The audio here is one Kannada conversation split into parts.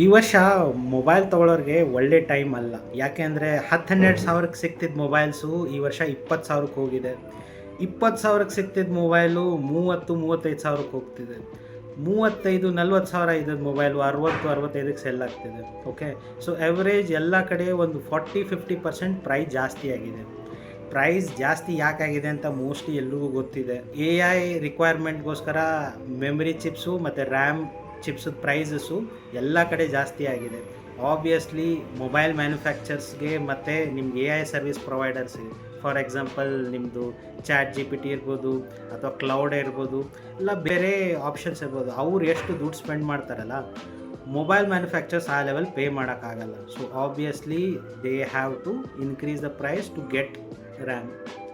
ಈ ವರ್ಷ ಮೊಬೈಲ್ ತೊಗೊಳೋರಿಗೆ ಒಳ್ಳೆ ಟೈಮ್ ಅಲ್ಲ. ಯಾಕೆ ಅಂದರೆ 10-12 ಸಾವಿರಕ್ಕೆ ಸಿಗ್ತಿದ್ದ ಮೊಬೈಲ್ಸು ಈ ವರ್ಷ 20,000ಕ್ಕೆ ಹೋಗಿದೆ. 20,000ಕ್ಕೆ ಸಿಗ್ತಿದ್ದ ಮೊಬೈಲು 30-35 ಸಾವಿರಕ್ಕೆ ಹೋಗ್ತಿದೆ. 35-40 ಸಾವಿರ ಇದ್ದದ್ದು ಮೊಬೈಲು 60-65ಕ್ಕೆ ಸೆಲ್ ಆಗ್ತಿದೆ. ಓಕೆ, ಸೊ ಎವರೇಜ್ ಎಲ್ಲ ಕಡೆ ಒಂದು 40-50% ಪ್ರೈಸ್ ಜಾಸ್ತಿ ಆಗಿದೆ. ಪ್ರೈಸ್ ಜಾಸ್ತಿ ಯಾಕಾಗಿದೆ ಅಂತ ಮೋಸ್ಟ್ಲಿ ಎಲ್ರಿಗೂ ಗೊತ್ತಿದೆ. ಎ ಐ ರಿಕ್ವೈರ್ಮೆಂಟ್ಗೋಸ್ಕರ ಮೆಮರಿ ಚಿಪ್ಸು ಮತ್ತು ರ್ಯಾಮ್ ಚಿಪ್ಸದ ಪ್ರೈಸಸ್ಸು ಎಲ್ಲ ಕಡೆ ಜಾಸ್ತಿ ಆಗಿದೆ. ಆಬ್ವಿಯಸ್ಲಿ ಮೊಬೈಲ್ ಮ್ಯಾನುಫ್ಯಾಕ್ಚರ್ಸ್ಗೆ ಮತ್ತು ನಿಮ್ಗೆ ಎ ಐ ಸರ್ವಿಸ್ ಪ್ರೊವೈಡರ್ಸ್ಗೆ, ಫಾರ್ ಎಕ್ಸಾಂಪಲ್ ನಿಮ್ಮದು ChatGPT ಇರ್ಬೋದು ಅಥವಾ ಕ್ಲೌಡ್ ಇರ್ಬೋದು, ಇಲ್ಲ ಬೇರೆ ಆಪ್ಷನ್ಸ್ ಇರ್ಬೋದು, ಅವ್ರು ಎಷ್ಟು ದುಡ್ಡು ಸ್ಪೆಂಡ್ ಮಾಡ್ತಾರಲ್ಲ, ಮೊಬೈಲ್ ಮ್ಯಾನುಫ್ಯಾಕ್ಚರ್ಸ್ ಆ ಲೆವೆಲ್ ಪೇ ಮಾಡೋಕ್ಕಾಗಲ್ಲ. So obviously they have to increase the price to get RAM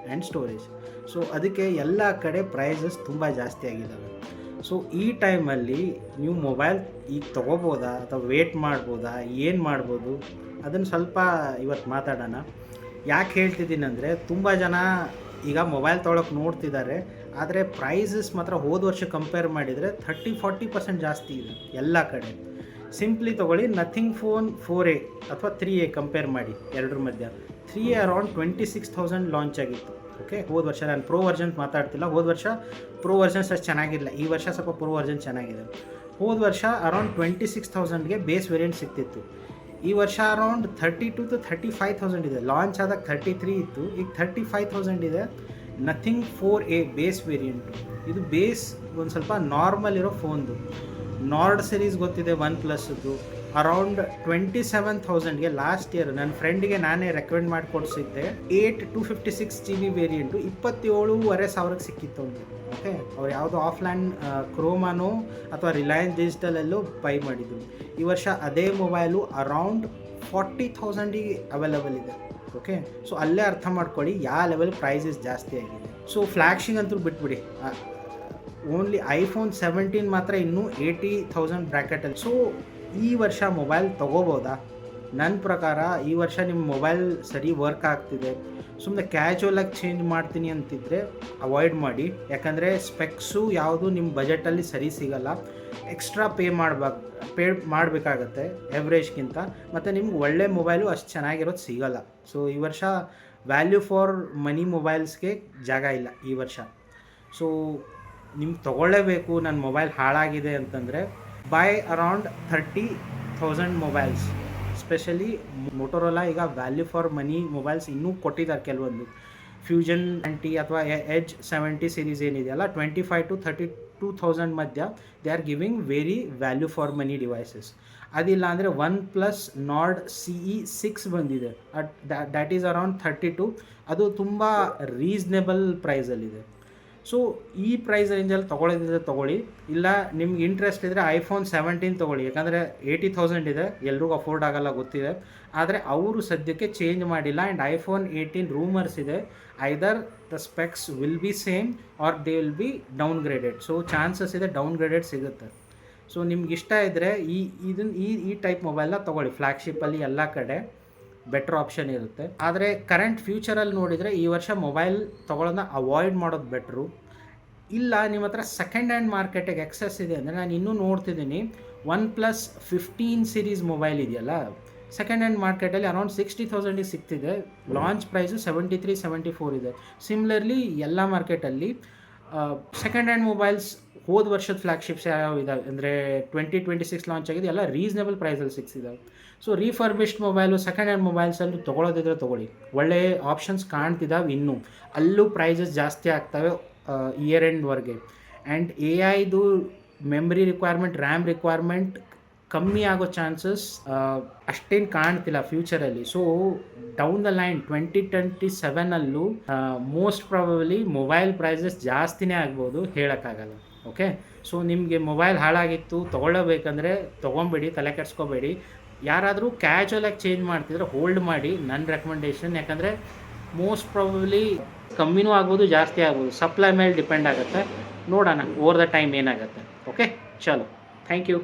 and storage. So ಅದಕ್ಕೆ ಎಲ್ಲ ಕಡೆ ಪ್ರೈಸಸ್ ತುಂಬ ಜಾಸ್ತಿ ಆಗಿದ್ದಾವೆ. ಸೊ ಈ ಟೈಮಲ್ಲಿ ನೀವು ಮೊಬೈಲ್ ಈಗ ತೊಗೋಬೋದಾ ಅಥವಾ ವೇಟ್ ಮಾಡ್ಬೋದಾ, ಏನು ಮಾಡ್ಬೋದು ಅದನ್ನು ಸ್ವಲ್ಪ ಇವತ್ತು ಮಾತಾಡೋಣ. ಯಾಕೆ ಹೇಳ್ತಿದ್ದೀನಿ ಅಂದರೆ, ತುಂಬ ಜನ ಈಗ ಮೊಬೈಲ್ ತೊಗೊಳಕ್ಕೆ ನೋಡ್ತಿದ್ದಾರೆ, ಆದರೆ ಪ್ರೈಸಸ್ ಮಾತ್ರ ಹೋದ ವರ್ಷ ಕಂಪೇರ್ ಮಾಡಿದರೆ 30-40% ಜಾಸ್ತಿ ಇದೆ ಎಲ್ಲ ಕಡೆ. ಸಿಂಪ್ಲಿ ತೊಗೊಳ್ಳಿ, ನಥಿಂಗ್ ಫೋನ್ 4A ಅಥವಾ 3A ಕಂಪೇರ್ ಮಾಡಿ. ಎರಡರ ಮಧ್ಯ 3A ಅರೌಂಡ್ 26,000 ಲಾಂಚ್ ಆಗಿತ್ತು. ಓಕೆ, ಹೋದ ವರ್ಷ ನಾನು ಪ್ರೋ ವರ್ಷನ್ಸ್ ಮಾತಾಡ್ತಿಲ್ಲ. ಹೋದ ವರ್ಷ ಪ್ರೋ ವರ್ಷನ್ಸ್ ಅಷ್ಟು ಚೆನ್ನಾಗಿಲ್ಲ, ಈ ವರ್ಷ ಸ್ವಲ್ಪ ಪ್ರೋ ವರ್ಷನ್ ಚೆನ್ನಾಗಿದೆ. ಹೋದ ವರ್ಷ ಅರೌಂಡ್ 26,000ಗೆ ಬೇಸ್ ವೇರಿಯಂಟ್ ಸಿಗ್ತಿತ್ತು. ಈ ವರ್ಷ ಅರೌಂಡ್ 32,000-35,000 ಇದೆ. ಲಾಂಚ್ ಆದಾಗ 33 ಇತ್ತು, ಈಗ 35,000 ಇದೆ. Nothing 4A base variant. ಇದು ಬೇಸ್ ಒಂದು ಸ್ವಲ್ಪ ನಾರ್ಮಲ್ ಇರೋ ಫೋನ್ದು. ನಾರ್ಡ್ ಸಿರೀಸ್ ಗೊತ್ತಿದೆ, ಒನ್ ಪ್ಲಸ್ದು ಅರೌಂಡ್ 27,000ಗೆ ಲಾಸ್ಟ್ ಇಯರ್ ನನ್ನ ಫ್ರೆಂಡಿಗೆ ನಾನೇ ರೆಕಮೆಂಡ್ ಮಾಡಿ ಕೊಡಿಸಿದ್ದೆ. 8 256 GB ವೇರಿಯಂಟು 27,500ಕ್ಕೆ ಸಿಕ್ಕಿತ್ತು ಅವ್ನಿಗೆ. ಓಕೆ, ಅವ್ರು ಯಾವುದೋ ಆಫ್ಲೈನ್ ಕ್ರೋಮಾನೋ ಅಥವಾ ರಿಲಯನ್ಸ್ ಡಿಜಿಟಲಲ್ಲೂ ಬೈ ಮಾಡಿದ್ರು. ಈ ವರ್ಷ ಅದೇ ಮೊಬೈಲು ಅರೌಂಡ್ 40,000ಗೆ ಅವೈಲಬಲ್ ಇದೆ. ಓಕೆ, ಸೊ ಅಲ್ಲೇ ಅರ್ಥ ಮಾಡ್ಕೊಳ್ಳಿ ಯಾವ ಲೆವೆಲ್ ಪ್ರೈಸಸ್ ಜಾಸ್ತಿ ಆಗಿದೆ. ಸೊ ಫ್ಲ್ಯಾಗ್ಶಿಪ್ ಅಂತೂ ಬಿಟ್ಬಿಡಿ, ಓನ್ಲಿ ಐಫೋನ್ 17 ಮಾತ್ರ ಇನ್ನೂ 80,000 ಬ್ರ್ಯಾಕೆಟಲ್ಲಿ. ಸೊ ಈ ವರ್ಷ ಮೊಬೈಲ್ ತೊಗೋಬೋದಾ? ನನ್ನ ಪ್ರಕಾರ ಈ ವರ್ಷ ನಿಮ್ಮ ಮೊಬೈಲ್ ಸರಿ ವರ್ಕ್ ಆಗ್ತಿದೆ, ಸುಮ್ಮನೆ ಕ್ಯಾಶುವಲಾಗಿ ಚೇಂಜ್ ಮಾಡ್ತೀನಿ ಅಂತಿದ್ರೆ ಅವಾಯ್ಡ್ ಮಾಡಿ. ಯಾಕಂದರೆ ಸ್ಪೆಕ್ಸು ಯಾವುದು ನಿಮ್ಮ ಬಜೆಟಲ್ಲಿ ಸರಿ ಸಿಗೋಲ್ಲ, ಎಕ್ಸ್ಟ್ರಾ ಪೇ ಮಾಡಬೇಕಾಗತ್ತೆ ಎವ್ರೇಜ್ಗಿಂತ, ಮತ್ತು ನಿಮ್ಗೆ ಒಳ್ಳೆ ಮೊಬೈಲು ಅಷ್ಟು ಚೆನ್ನಾಗಿರೋದು ಸಿಗೋಲ್ಲ. ಸೊ ಈ ವರ್ಷ ವ್ಯಾಲ್ಯೂ ಫಾರ್ ಮನಿ ಮೊಬೈಲ್ಸ್ಗೆ ಜಾಗ ಇಲ್ಲ ಈ ವರ್ಷ. ಸೊ ನಿಮ್ಗೆ ತೊಗೊಳ್ಳೇಬೇಕು, ನನ್ನ ಮೊಬೈಲ್ ಹಾಳಾಗಿದೆ ಅಂತಂದರೆ ಬೈ ಅರೌಂಡ್ 30,000 ಮೊಬೈಲ್ಸ್. ಸ್ಪೆಷಲಿ ಮೊಟೊರೋಲಾ ಈಗ ವ್ಯಾಲ್ಯೂ ಫಾರ್ ಮನಿ ಮೊಬೈಲ್ಸ್ ಇನ್ನೂ ಕೊಟ್ಟಿದ್ದಾರೆ ಕೆಲವೊಂದು. ಫ್ಯೂಷನ್ 90 ಅಥವಾ ಎಡ್ಜ್ 70 ಸೀರೀಸ್ ಏನಿದೆಯಲ್ಲ, 25,000-32,000 ಮಧ್ಯ they are giving very value for money devices. ಅದಿಲ್ಲ ಅಂದರೆ ಒನ್ ಪ್ಲಸ್ ನಾರ್ಡ್ CE6 ಬಂದಿದೆ, ದ್ಯಾಟ್ ಈಸ್ ಅರೌಂಡ್ 32. ಅದು ತುಂಬ ರೀಸ್ನೇಬಲ್ ಪ್ರೈಸಲ್ಲಿದೆ. ಸೊ ಈ ಪ್ರೈಸ್ ರೇಂಜಲ್ಲಿ ತೊಗೊಳ್ಳೋದಿದ್ರೆ ತೊಗೊಳ್ಳಿ, ಇಲ್ಲ ನಿಮ್ಗೆ ಇಂಟ್ರೆಸ್ಟ್ ಇದ್ದರೆ ಐಫೋನ್ 17 ತೊಗೊಳ್ಳಿ. ಯಾಕಂದರೆ 80,000 ಇದೆ, ಎಲ್ರಿಗೂ ಅಫೋರ್ಡ್ ಆಗೋಲ್ಲ ಗೊತ್ತಿದೆ, ಆದರೆ ಅವರು ಸದ್ಯಕ್ಕೆ ಚೇಂಜ್ ಮಾಡಿಲ್ಲ. ಆ್ಯಂಡ್ ಐಫೋನ್ 18 ರೂಮರ್ಸ್ ಇದೆ, either the specs will be same or they will be downgraded. So chances ಇದೆ ಡೌನ್ಗ್ರೇಡೆಡ್ ಸಿಗುತ್ತೆ. ಸೊ ನಿಮ್ಗೆ ಇಷ್ಟ ಇದ್ದರೆ ಈ ಟೈಪ್ ಮೊಬೈಲ್ನ ತೊಗೊಳ್ಳಿ. ಫ್ಲ್ಯಾಗ್ಶಿಪ್ಪಲ್ಲಿ ಎಲ್ಲ ಕಡೆ ಬೆಟ್ರ್ ಆಪ್ಷನ್ ಇರುತ್ತೆ. ಆದರೆ ಕರೆಂಟ್ ಫ್ಯೂಚರಲ್ಲಿ ನೋಡಿದರೆ ಈ ವರ್ಷ ಮೊಬೈಲ್ ತೊಗೊಳೋದನ್ನ ಅವಾಯ್ಡ್ ಮಾಡೋದು ಬೆಟ್ರು. ಇಲ್ಲ ನಿಮ್ಮ ಹತ್ರ ಸೆಕೆಂಡ್ ಹ್ಯಾಂಡ್ ಮಾರ್ಕೆಟಿಗೆ ಎಕ್ಸೆಸ್ ಇದೆ ಅಂದರೆ, ನಾನು ಇನ್ನೂ ನೋಡ್ತಿದ್ದೀನಿ ಒನ್ ಪ್ಲಸ್ 15 ಸೀರೀಸ್ ಮೊಬೈಲ್ ಇದೆಯಲ್ಲ, ಸೆಕೆಂಡ್ ಹ್ಯಾಂಡ್ ಮಾರ್ಕೆಟಲ್ಲಿ ಅರೌಂಡ್ 60,000ಗೆ ಸಿಗ್ತಿದೆ. ಲಾಂಚ್ ಪ್ರೈಸು 73-74 ಇದೆ. ಸಿಮಿಲರ್ಲಿ ಎಲ್ಲ ಮಾರ್ಕೆಟಲ್ಲಿ ಸೆಕೆಂಡ್ ಹ್ಯಾಂಡ್ ಮೊಬೈಲ್ಸ್ ಹೋದ ವರ್ಷದ ಫ್ಲ್ಯಾಗ್ಶಿಪ್ಸ್ ಯಾವ ಇದಾವೆ ಅಂದರೆ 2026 ಲಾಂಚ್ ಆಗಿದೆ, ಎಲ್ಲ ರೀಸನೇಬಲ್ ಪ್ರೈಸಲ್ಲಿ ಸಿಗ್ತಿದ್ದಾವೆ. So refurbished mobile second hand ಮೊಬೈಲ್ಸಲ್ಲೂ ತೊಗೊಳೋದಿದ್ರೆ ತೊಗೊಳ್ಳಿ, ಒಳ್ಳೆ ಆಪ್ಷನ್ಸ್ ಕಾಣ್ತಿದ್ದಾವೆ. ಇನ್ನೂ ಅಲ್ಲೂ ಪ್ರೈಸಸ್ ಜಾಸ್ತಿ ಆಗ್ತವೆ ಇಯರ್ ಎಂಡ್ವರೆಗೆ. ಆ್ಯಂಡ್ ಎ ಐದು ಮೆಮ್ರಿ ರಿಕ್ವೈರ್ಮೆಂಟ್, ರ್ಯಾಮ್ ರಿಕ್ವೈರ್ಮೆಂಟ್ ಕಮ್ಮಿ ಆಗೋ ಚಾನ್ಸಸ್ ಅಷ್ಟೇನು ಕಾಣ್ತಿಲ್ಲ ಫ್ಯೂಚರಲ್ಲಿ. So down the line 2027 most probably mobile prices ಜಾಸ್ತಿನೇ ಆಗ್ಬೋದು, ಹೇಳೋಕ್ಕಾಗಲ್ಲ. ಓಕೆ, ಸೊ ನಿಮಗೆ ಮೊಬೈಲ್ ಹಾಳಾಗಿತ್ತು ತೊಗೊಳ್ಳಬೇಕಂದ್ರೆ ತೊಗೊಂಬೇಡಿ, ತಲೆ ಕೆಡಿಸ್ಕೋಬೇಡಿ. ಯಾರಾದರೂ ಕ್ಯಾಶುವಲಾಗಿ ಚೇಂಜ್ ಮಾಡ್ತಿದ್ರೆ ಹೋಲ್ಡ್ ಮಾಡಿ, ನನ್ನ ರೆಕಮೆಂಡೇಷನ್. ಯಾಕಂದರೆ ಮೋಸ್ಟ್ ಪ್ರಾಬಬ್ಲಿ ಕಮ್ಮಿನೂ ಆಗ್ಬೋದು, ಜಾಸ್ತಿ ಆಗ್ಬೋದು, ಸಪ್ಲೈ ಮೇಲೆ ಡಿಪೆಂಡ್ ಆಗುತ್ತೆ. ನೋಡೋಣ ಓವರ್ ದ ಟೈಮ್ ಏನಾಗುತ್ತೆ. ಓಕೆ, ಚಲೋ, ಥ್ಯಾಂಕ್ ಯು.